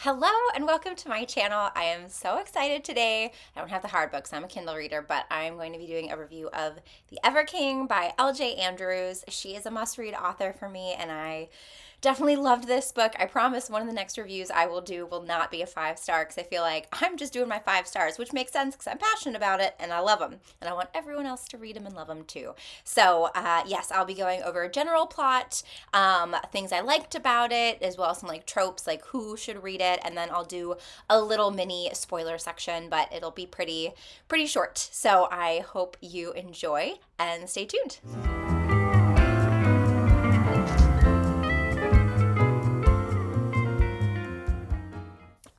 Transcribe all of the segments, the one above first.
Hello and welcome to my channel. I am so excited today. I don't have the hard books, I'm a Kindle reader, but I'm going to be doing a review of The Ever King by L.J. Andrews. She is a must-read author for me, and I definitely loved this book. I promise one of the next reviews I will do will not be a 5-star because I feel like I'm just doing my 5 stars, which makes sense because I'm passionate about it and I love them. And I want everyone else to read them and love them too. So, yes, I'll be going over a general plot, things I liked about it, as well as some like tropes, like who should read it. And then I'll do a little mini spoiler section, but it'll be pretty short. So I hope you enjoy and stay tuned.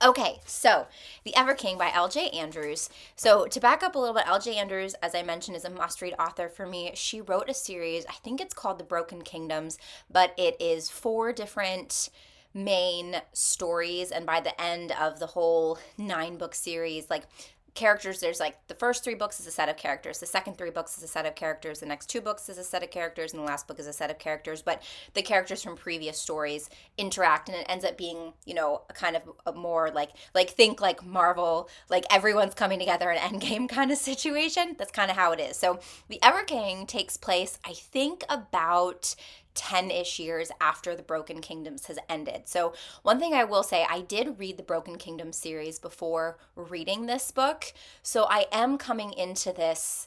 Okay, so The Ever King by L.J. Andrews. So to back up a little bit, L.J. Andrews, as I mentioned, is a must-read author for me. She wrote a series, I think it's called The Broken Kingdoms, but it is 4 different main stories, and by the end of the whole 9-book series, like characters, there's like the first 3 books is a set of characters, the second 3 books is a set of characters, the next 2 books is a set of characters, and the last book is a set of characters, but the characters from previous stories interact, and it ends up being, a kind of a more like think like Marvel, like everyone's coming together in Endgame kind of situation. That's kind of how it is. So The Ever King takes place, I think, about 10-ish years after the Broken Kingdoms has ended. So one thing I will say, I did read the Broken Kingdoms series before reading this book. So I am coming into this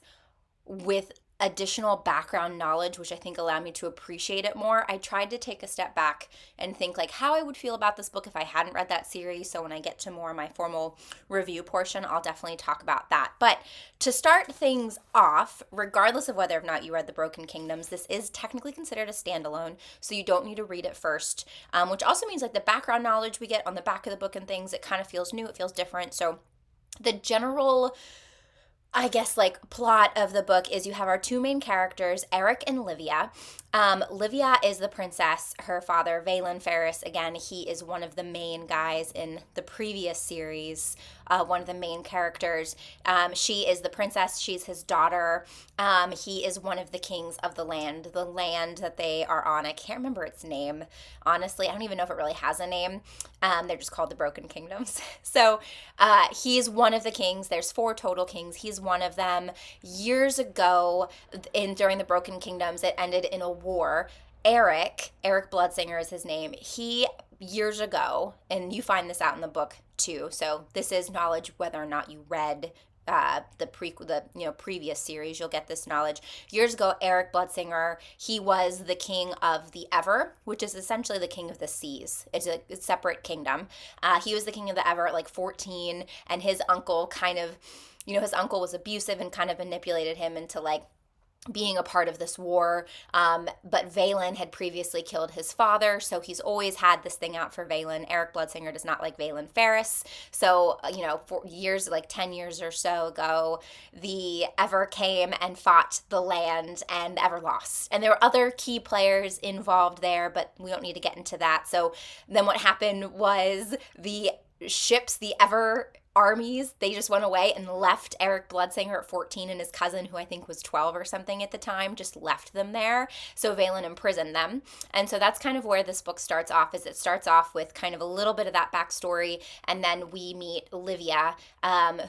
with additional background knowledge, which I think allowed me to appreciate it more. I tried to take a step back and think like how I would feel about this book if I hadn't read that series. So when I get to more my formal review portion, I'll definitely talk about that. But to start things off, regardless of whether or not you read The Broken Kingdoms, this is technically considered a standalone, so you don't need to read it first, which also means like the background knowledge we get on the back of the book and things, it kind of feels new, it feels different. So the general like plot of the book is you have our 2 main characters, Eric and Livia. Livia is the princess. Her father, Valen Ferris, again, he is one of the main guys in the previous series, one of the main characters. She is the princess. She's his daughter. He is one of the kings of the land that they are on. I can't remember its name. Honestly, I don't even know if it really has a name. They're just called the Broken Kingdoms. So he's one of the kings. There's 4 total kings. He's one of them. Years ago, during the Broken Kingdoms, it ended in a war. Eric Bloodsinger is his name. He, years ago, and you find this out in the book too, so this is knowledge whether or not you read the previous series, you'll get this knowledge. Years ago, Eric Bloodsinger, he was the king of the Ever, which is essentially the king of the seas. It's a separate kingdom. He was the king of the Ever at like 14, and his uncle his uncle was abusive and kind of manipulated him into like being a part of this war, but Valen had previously killed his father, so he's always had this thing out for Valen. Eric Bloodsinger does not like Valen Ferris, so, for years, like 10 years or so ago, the Ever came and fought the land, and the Ever lost. And there were other key players involved there, but we don't need to get into that. So then what happened was the ships, the Ever armies, they just went away and left Eric Bloodsinger at 14 and his cousin, who I think was 12 or something at the time, just left them there. So Valen imprisoned them. And so that's kind of where this book starts off, is it starts off with kind of a little bit of that backstory, and then we meet Livia,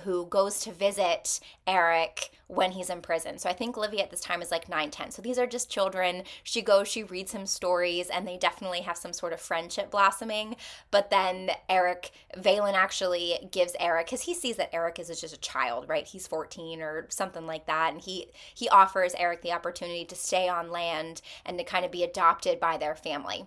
who goes to visit Eric when he's in prison. So I think Livia at this time is like 9, 10. So these are just children. She goes, she reads him stories, and they definitely have some sort of friendship blossoming. But then Valen actually gives Eric, because he sees that Eric is just a child, right? He's 14 or something like that. And he offers Eric the opportunity to stay on land and to kind of be adopted by their family.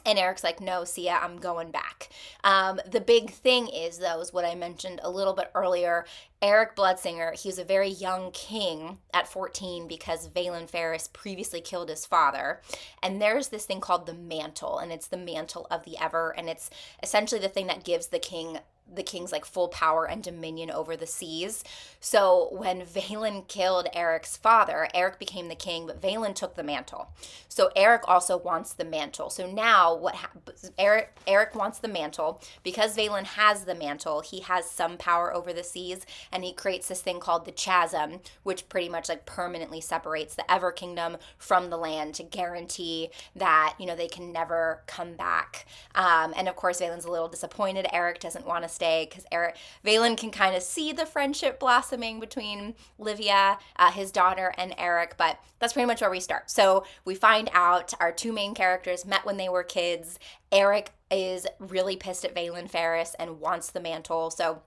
And Eric's like, no, Sia, I'm going back. The big thing is, though, is what I mentioned a little bit earlier. Eric Bloodsinger, he was a very young king at 14 because Valen Ferris previously killed his father. And there's this thing called the mantle, and it's the mantle of the Ever, and it's essentially the thing that gives the king the king's like full power and dominion over the seas. So when Valen killed Eric's father, Eric became the king, but Valen took the mantle. So Eric also wants the mantle. So now what happens? Eric wants the mantle. Because Valen has the mantle, he has some power over the seas, and he creates this thing called the chasm, which pretty much like permanently separates the Ever Kingdom from the land to guarantee that, you know, they can never come back. And of course, Valen's a little disappointed. Eric doesn't want to stay because Valen can kind of see the friendship blossoming between Livia, his daughter, and Eric, but that's pretty much where we start. So we find out our two main characters met when they were kids. Eric is really pissed at Valen Ferris and wants the mantle. So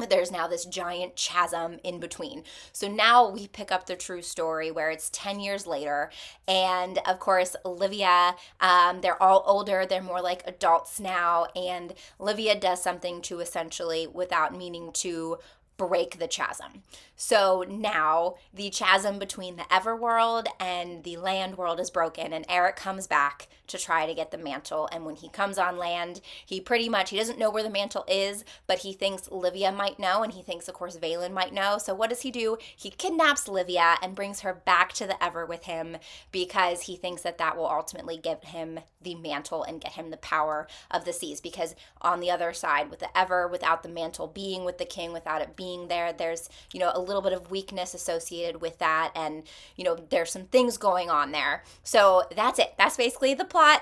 there's now this giant chasm in between. So now we pick up the true story where it's 10 years later. And of course, Livia, they're all older. They're more like adults now. And Livia does something to essentially, without meaning to, break the chasm. So now the chasm between the Everworld and the land world is broken, and Eric comes back to try to get the mantle. And when he comes on land, he doesn't know where the mantle is, but he thinks Livia might know, and he thinks, of course, Valen might know. So what does he do? He kidnaps Livia and brings her back to the Ever with him because he thinks that that will ultimately give him the mantle and get him the power of the seas. Because on the other side, with the Ever, without the mantle being with the king, without it being there's, you know, a little bit of weakness associated with that, and, you know, there's some things going on there. So that's it. That's basically the plot.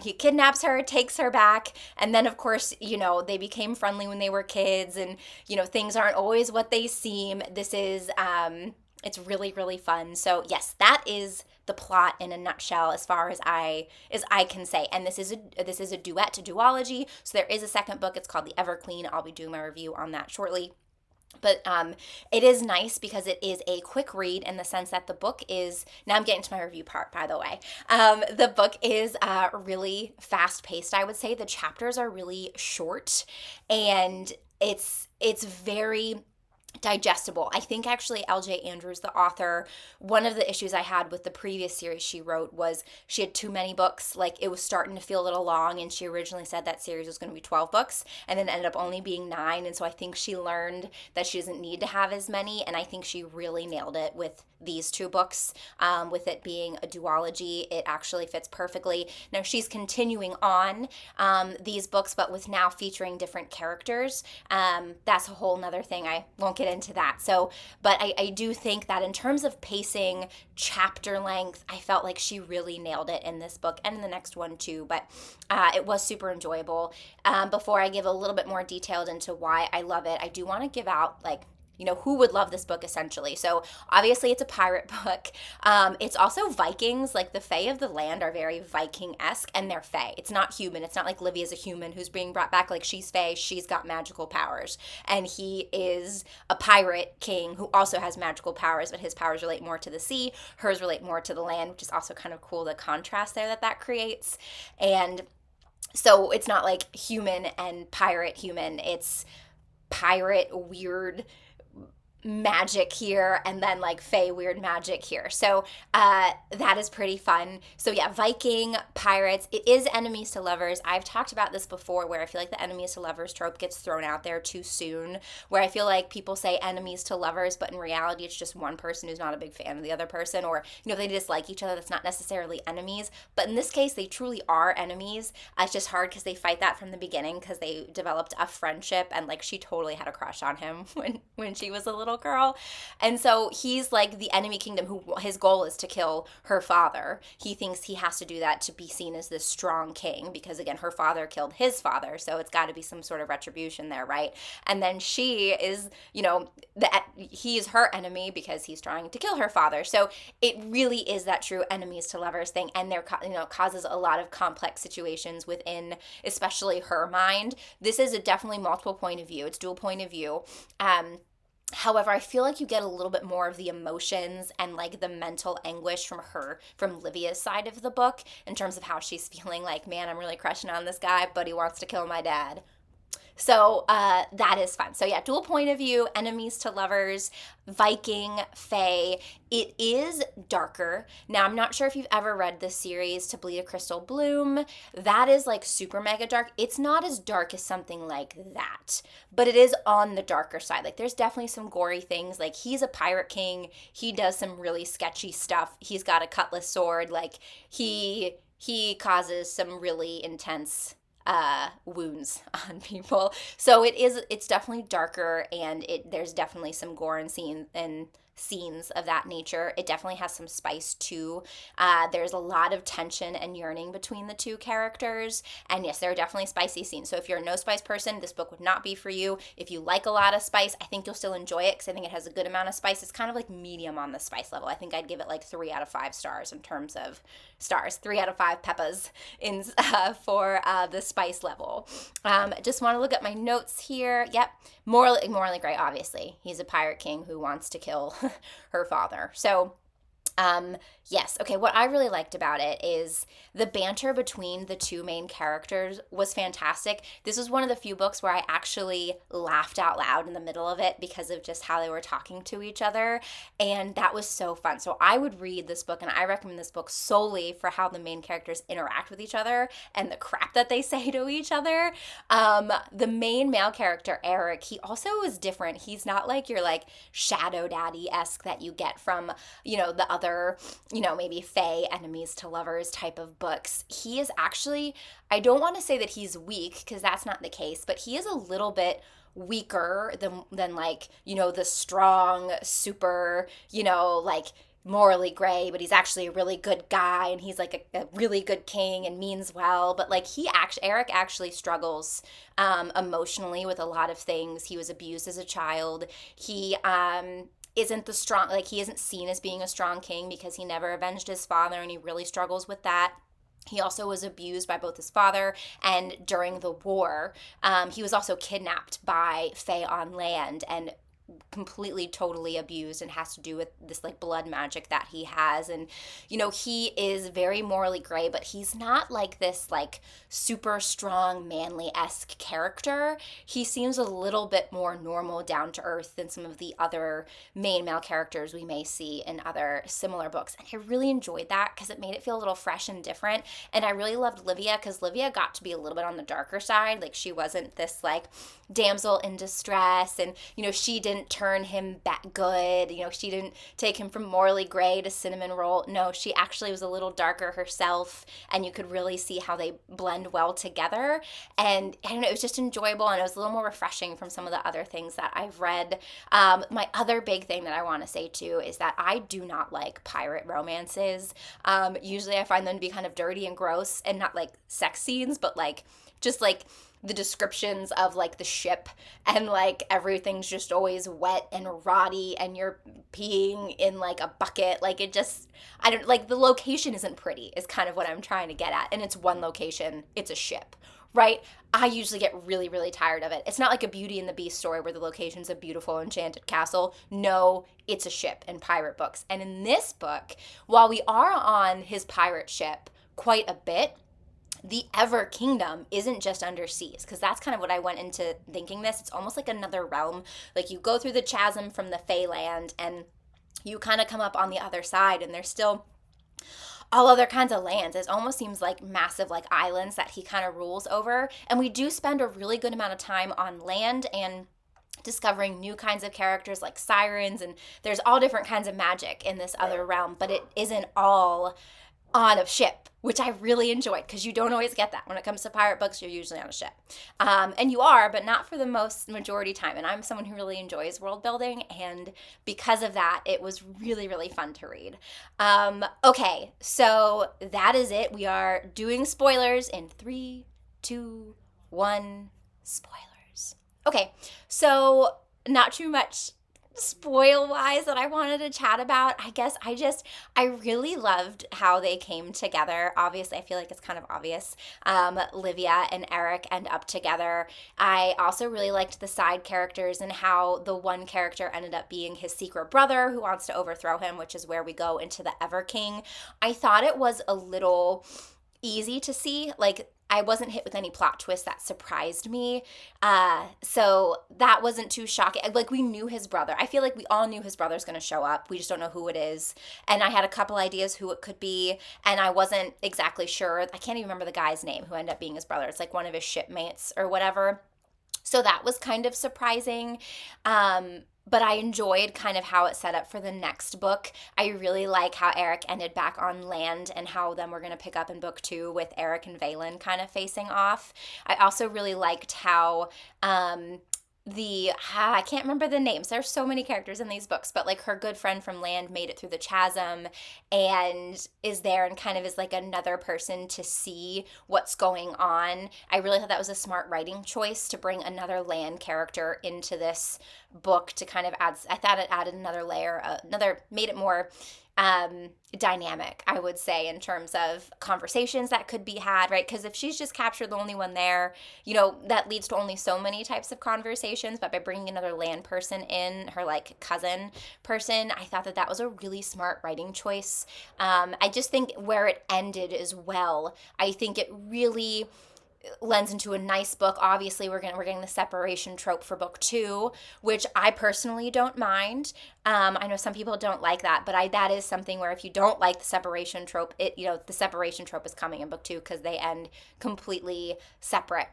He kidnaps her, takes her back, and then of course, you know, they became friendly when they were kids, and, you know, things aren't always what they seem. This is it's really, really fun. So yes, that is the plot in a nutshell as far as I can say. And this is a duet to duology. So there is a second book. It's called The Ever Queen. I'll be doing my review on that shortly. But it is nice because it is a quick read in the sense that the book is, now I'm getting to my review part, by the way. The book is really fast paced, I would say. The chapters are really short, and it's very digestible. I think actually L.J. Andrews, the author, one of the issues I had with the previous series she wrote was she had too many books. Like, it was starting to feel a little long, and she originally said that series was going to be 12 books, and then ended up only being 9. And so I think she learned that she doesn't need to have as many, and I think she really nailed it with these 2 books. With it being a duology, it actually fits perfectly. Now she's continuing on these books, but with now featuring different characters. That's a whole nother thing. I won't get into that. So, but I do think that in terms of pacing, chapter length, I felt like she really nailed it in this book and in the next one too. But it was super enjoyable. Before I give a little bit more detailed into why I love it, I do want to give out, like, you know, who would love this book essentially. So obviously it's a pirate book. It's also Vikings. Like, the Fae of the land are very Viking-esque, and they're Fae. It's not human. It's not like Livia's a human who's being brought back. Like, she's Fae. She's got magical powers. And he is a pirate king who also has magical powers, but his powers relate more to the sea. Hers relate more to the land, which is also kind of cool, the contrast there that creates. And so it's not like human and pirate human. It's pirate weird magic here, and then like Fae weird magic here. So that is pretty fun. So yeah, Viking, pirates. It is enemies to lovers. I've talked about this before, where I feel like the enemies to lovers trope gets thrown out there too soon, where I feel like people say enemies to lovers, but in reality it's just one person who's not a big fan of the other person, or, you know, they dislike each other. That's not necessarily enemies, but in this case they truly are enemies. It's just hard because they fight that from the beginning, because they developed a friendship, and like she totally had a crush on him when she was a little girl. And so he's like the enemy kingdom, who his goal is to kill her father. He thinks he has to do that to be seen as this strong king, because again, her father killed his father, so it's got to be some sort of retribution there, right? And then she is, you know, he is her enemy because he's trying to kill her father. So it really is that true enemies to lovers thing, and there, you know, causes a lot of complex situations within especially her mind. This is a definitely multiple point of view. It's dual point of view. However, I feel like you get a little bit more of the emotions and like the mental anguish from Livia's side of the book, in terms of how she's feeling like, man, I'm really crushing on this guy, but he wants to kill my dad. So that is fun. So yeah, dual point of view, enemies to lovers, Viking, Fae. It is darker. Now, I'm not sure if you've ever read this series, To Bleed a Crystal Bloom. That is like super mega dark. It's not as dark as something like that, but it is on the darker side. Like there's definitely some gory things. Like he's a pirate king. He does some really sketchy stuff. He's got a cutlass sword. Like he causes some really intense wounds on people. So it's definitely darker, and there's definitely some gore and scenes of that nature. It definitely has some spice too. There's a lot of tension and yearning between the two characters, and yes, there are definitely spicy scenes. So if you're a no spice person, this book would not be for you. If you like a lot of spice, I think you'll still enjoy it because I think it has a good amount of spice. It's kind of like medium on the spice level. I think I'd give it like 3 out of 5 stars in terms of stars, 3 out of 5 peppas in for the spice level. Just want to look at my notes here. Yep, morally gray. Obviously, he's a pirate king who wants to kill her father. So yes. Okay. What I really liked about it is the banter between the two main characters was fantastic. This was one of the few books where I actually laughed out loud in the middle of it because of just how they were talking to each other. And that was so fun. So I would read this book, and I recommend this book solely for how the main characters interact with each other and the crap that they say to each other. The main male character, Eric, he also is different. He's not like your like shadow daddy-esque that you get from, the other, maybe Fae, enemies to lovers type of books. He is actually, I don't want to say that he's weak because that's not the case, but he is a little bit weaker than like, the strong, super, like morally gray, but he's actually a really good guy, and he's like a really good king and means well. But like Eric actually struggles emotionally with a lot of things. He was abused as a child. He isn't the strong, like he isn't seen as being a strong king because he never avenged his father, and he really struggles with that. He also was abused by both his father, and during the war, he was also kidnapped by Fae on land and completely totally abused, and has to do with this like blood magic that he has. And he is very morally gray, but he's not like this like super strong manly-esque character. He seems a little bit more normal, down to earth than some of the other main male characters we may see in other similar books, and I really enjoyed that because it made it feel a little fresh and different. And I really loved Livia because Livia got to be a little bit on the darker side. Like she wasn't this like damsel in distress, and she didn't turn him back good. She didn't take him from morally gray to cinnamon roll. No, she actually was a little darker herself, and you could really see how they blend well together. And I don't know, it was just enjoyable, and it was a little more refreshing from some of the other things that I've read. My other big thing that I want to say too is that I do not like pirate romances. Usually I find them to be kind of dirty and gross, and not like sex scenes, but like just like the descriptions of like the ship, and like everything's just always wet and rotty, and you're peeing in like a bucket. Like it just, I don't like, the location isn't pretty is kind of what I'm trying to get at. And it's one location, it's a ship, right? I usually get really, really tired of it. It's not like a Beauty and the Beast story where the location's a beautiful enchanted castle. No, it's a ship in pirate books. And in this book, while we are on his pirate ship quite a bit, the Ever Kingdom isn't just under seas, because that's kind of what I went into thinking this. It's almost like another realm. Like you go through the chasm from the Feyland, and you kind of come up on the other side, and there's still all other kinds of lands. It almost seems like massive like islands that he kind of rules over. And we do spend a really good amount of time on land and discovering new kinds of characters like sirens, and there's all different kinds of magic in this other realm, but it isn't all on a ship, which I really enjoyed, because you don't always get that. When it comes to pirate books, you're usually on a ship. And you are, but not for the majority time. And I'm someone who really enjoys world building, and because of that, it was really, really fun to read. Okay, so that is it. We are doing spoilers in 3, 2, 1, spoilers. Okay, so not too much spoil wise that I wanted to chat about. I guess I really loved how they came together. Obviously, I feel like it's kind of obvious. Livia and Eric end up together. I also really liked the side characters and how the one character ended up being his secret brother who wants to overthrow him, which is where we go into the Ever King. I thought it was a little easy to see. Like, I wasn't hit with any plot twist that surprised me. So that wasn't too shocking. Like, we knew his brother. I feel like we all knew his brother's going to show up. We just don't know who it is. And I had a couple ideas who it could be, and I wasn't exactly sure. I can't even remember the guy's name who ended up being his brother. It's like one of his shipmates or whatever. So that was kind of surprising. But I enjoyed kind of how it set up for the next book. I really like how Eric ended back on land and how then we're going to pick up in book 2 with Eric and Valen kind of facing off. I also really liked how I can't remember the names. There's so many characters in these books, but like her good friend from land made it through the chasm and is there and kind of is like another person to see what's going on. I really thought that was a smart writing choice to bring another land character into this book to kind of add. I thought it added another layer, made it more dynamic, I would say, in terms of conversations that could be had, right? Because if she's just captured the only one there, that leads to only so many types of conversations. But by bringing another land person in, her like cousin person, I thought that was a really smart writing choice. I just think where it ended as well, I think it really lends into a nice book. Obviously, we're getting the separation trope for book 2, which I personally don't mind. I know some people don't like that, but that is something where if you don't like the separation trope, the separation trope is coming in book 2 because they end completely separate.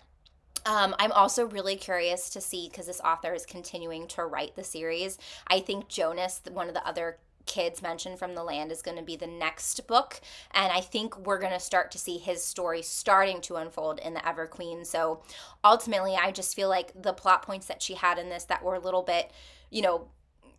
I'm also really curious to see, because this author is continuing to write the series. I think Jonas, one of the other kids mentioned from the land, is going to be the next book, and I think we're going to start to see his story starting to unfold in the Everqueen. So ultimately, I just feel like the plot points that she had in this that were a little bit,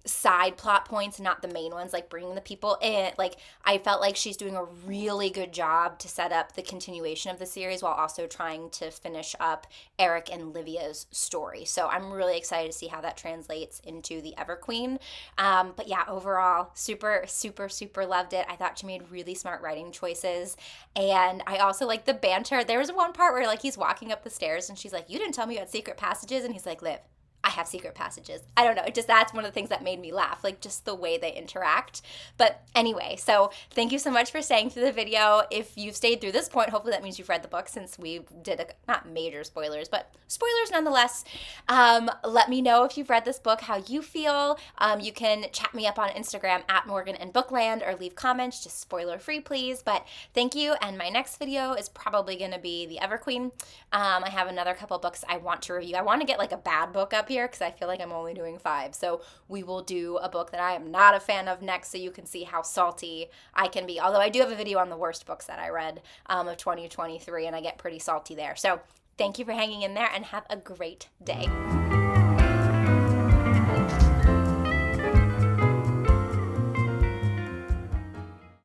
side plot points, not the main ones, like bringing the people in, like I felt like she's doing a really good job to set up the continuation of the series while also trying to finish up Eric and Livia's story. So I'm really excited to see how that translates into the Everqueen. But yeah, overall, super, super, super loved it. I thought she made really smart writing choices, and I also like the banter. There was one part where like he's walking up the stairs and she's like, "You didn't tell me you had secret passages," and he's like, "Liv, I have secret passages." I don't know. That's one of the things that made me laugh, like just the way they interact. But anyway, so thank you so much for staying through the video. If you've stayed through this point, hopefully that means you've read the book, since we did not major spoilers, but spoilers nonetheless. Let me know if you've read this book, how you feel. You can chat me up on Instagram at Morgan and Bookland, or leave comments, just spoiler free, please. But thank you. And my next video is probably going to be the Everqueen. I have another couple books I want to review. I want to get like a bad book up here because I feel like I'm only doing 5. So we will do a book that I am not a fan of next, so you can see how salty I can be. Although I do have a video on the worst books that I read of 2023, and I get pretty salty there. So thank you for hanging in there, and have a great day.